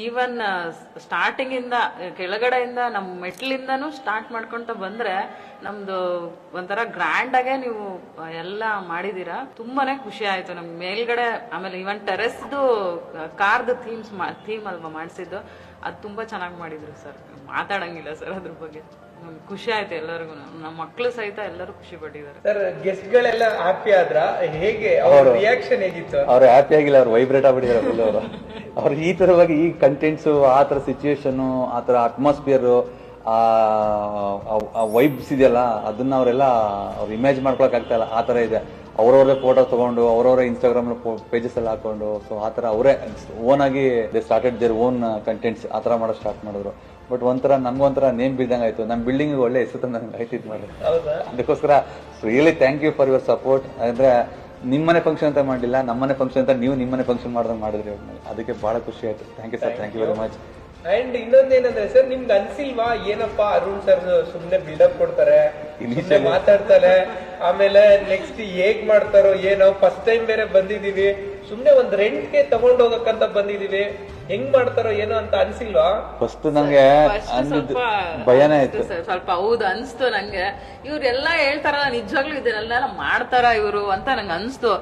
Even starting ಇಂದ ಕೆಳಗಡೆಯಿಂದ ನಮ್ ಮೆಟ್ಲಿಂದನೂ ಸ್ಟಾರ್ಟ್ ಮಾಡ್ಕೊಂತ ಬಂದ್ರೆ ನಮ್ದು ಒಂಥರ ಗ್ರ್ಯಾಂಡ್ ಆಗೇ ನೀವು ಎಲ್ಲ ಮಾಡಿದೀರಾ. ತುಂಬಾನೇ ಖುಷಿ ಆಯ್ತು ನಮ್ಗೆ ಮೇಲ್ಗಡೆ. ಆಮೇಲೆ ಈವನ್ ಟೆರೆಸ್ದು ಕಾರ್ದು ಥೀಮ್ ಅಲ್ವಾ ಮಾಡಿಸಿದ್ದು, ಅದು ತುಂಬಾ ಚೆನ್ನಾಗಿ ಮಾಡಿದ್ರು ಸರ್. ಮಾತಾಡಂಗಿಲ್ಲ ಸರ್ ಅದ್ರ ಬಗ್ಗೆ. ಖುಷಿ ಆಯ್ತು ಎಲ್ಲರಿಗೂ, ನಮ್ಮ ಮಕ್ಳು ಸಹಿತ ಎಲ್ಲರೂ ಖುಷಿ ಪಟ್ಟಿದ್ದಾರೆ ಸರ್. ಗೆಸ್ಟ್ ಗಳೆಲ್ಲ ಹ್ಯಾಪಿ ಆದ್ರ? ಹೇಗೆ ಅವ್ರ ರಿಯಾಕ್ಷನ್ ಹೇಗಿತ್ತು? ಅವ್ರು ಹ್ಯಾಪಿ ಆಗಿಲ್ಲ, ಅವ್ರು ವೈಬ್ರೇಟ್ ಆಗ್ಬಿಟ್ಟಿದ್ದಾರೆ ಫುಲ್. ಅವ್ರು ಈ ತರವಾಗಿ ಈ ಕಂಟೆಂಟ್ಸ್, ಆ ತರ ಸಿಚುವೇಶನ್, ಆ ತರ ಅಟ್ಮಾಸ್ಫಿಯರ್, ಆ ವೈಬ್ಸ್ ಇದೆಯಲ್ಲ, ಅದನ್ನ ಅವರೆಲ್ಲ ಅವ್ರು ಇಮೇಜ್ ಮಾಡ್ಕೊಳಕ್ ಆಗ್ತಾ ಇಲ್ಲ. ಆ ತರ ಇದೆ. ಅವ್ರವ್ರೇ ಫೋಟೋ ತಗೊಂಡು ಅವ್ರವ್ರೇ ಇನ್ಸ್ಟಾಗ್ರಾಮ್ ಪೇಜಸ್ ಎಲ್ಲ ಹಾಕೊಂಡು, ಸೊ ಆ ತರ ಅವರೇ ಓನ್ ಆಗಿ they started their own contents ಆ ತರ ಮಾಡೋಕೆ ಸ್ಟಾರ್ಟ್ ಮಾಡಿದ್ರು. ಬಟ್ ಒಂಥರ ನಮ್ಗೊಂಥರ ನೇಮ್ ಬಿಲ್ದಂಗ್ ಆಯ್ತು. ನಮ್ಮ ಬಿಲ್ಡಿಂಗ್ ಒಳ್ಳೆ ಹೆಸರು ನಂಗೆ ಆಯ್ತು ಇದು ಮಾಡಿ. ಅದಕ್ಕೋಸ್ಕರ really thank you for your support. ಅಂದ್ರೆ ನಿಮ್ಮನೆ ಫಂಕ್ಷನ್ ಅಂತ ಮಾಡಲಿಲ್ಲ, ನಮ್ಮನೆ ಫಂಕ್ಷನ್ ಅಂತ ನೀವು ನಿಮ್ಮನೆ ಫಂಕ್ಷನ್ ಮಾಡ್ದಂಗೆ ಮಾಡಿದ್ರಿ. ಅದಕ್ಕೆ ಬಹಳ ಖುಷಿ ಆಯ್ತು. Thank you sir, thank you very much. And ಇನ್ನೊಂದೇನಂದ್ರೆ ಸರ್, ನಿಮ್ಗೆ ಅನ್ಸಿಲ್ವಾ ಏನಪ್ಪಾ ಅರುಣ್ ಸರ್ ಸುಮ್ನೆ ಬಿಲ್ಡಪ್ ಕೊಡ್ತಾರೆ, ಮಾತಾಡ್ತಾರೆ, ಆಮೇಲೆ ನೆಕ್ಸ್ಟ್ ಹೇಗ್ ಮಾಡ್ತಾರೋ ಏನೋ, ಫಸ್ಟ್ ಟೈಮ್ ಬೇರೆ ಬಂದಿದೀವಿ, ಸುಮ್ನೆ ಒಂದ್ ರೆಂಟ್ಗೆ ತಗೊಂಡ್ ಹೋಗಕ್ಕಂತ ಬಂದಿದೀವಿ, ಹೆಂಗ್ ಮಾಡ್ತಾರೋ ಏನೋ ಅಂತ ಅನ್ಸಿಲ್ವಾ? ಫಸ್ಟ್ ನಂಗೆ ಭಯನೇ ಆಯ್ತು ಸ್ವಲ್ಪ. ಹೌದು ಅನ್ಸ್ತು ನಂಗೆ, ಇವ್ರೆಲ್ಲಾ ಹೇಳ್ತಾರಲ್ಲ ನಿಜವಾಗ್ಲೂ ಇದನ್ನೆಲ್ಲ ಮಾಡ್ತಾರ ಇವ್ರು ಅಂತ ನಂಗೆ ಅನ್ಸ್ತು.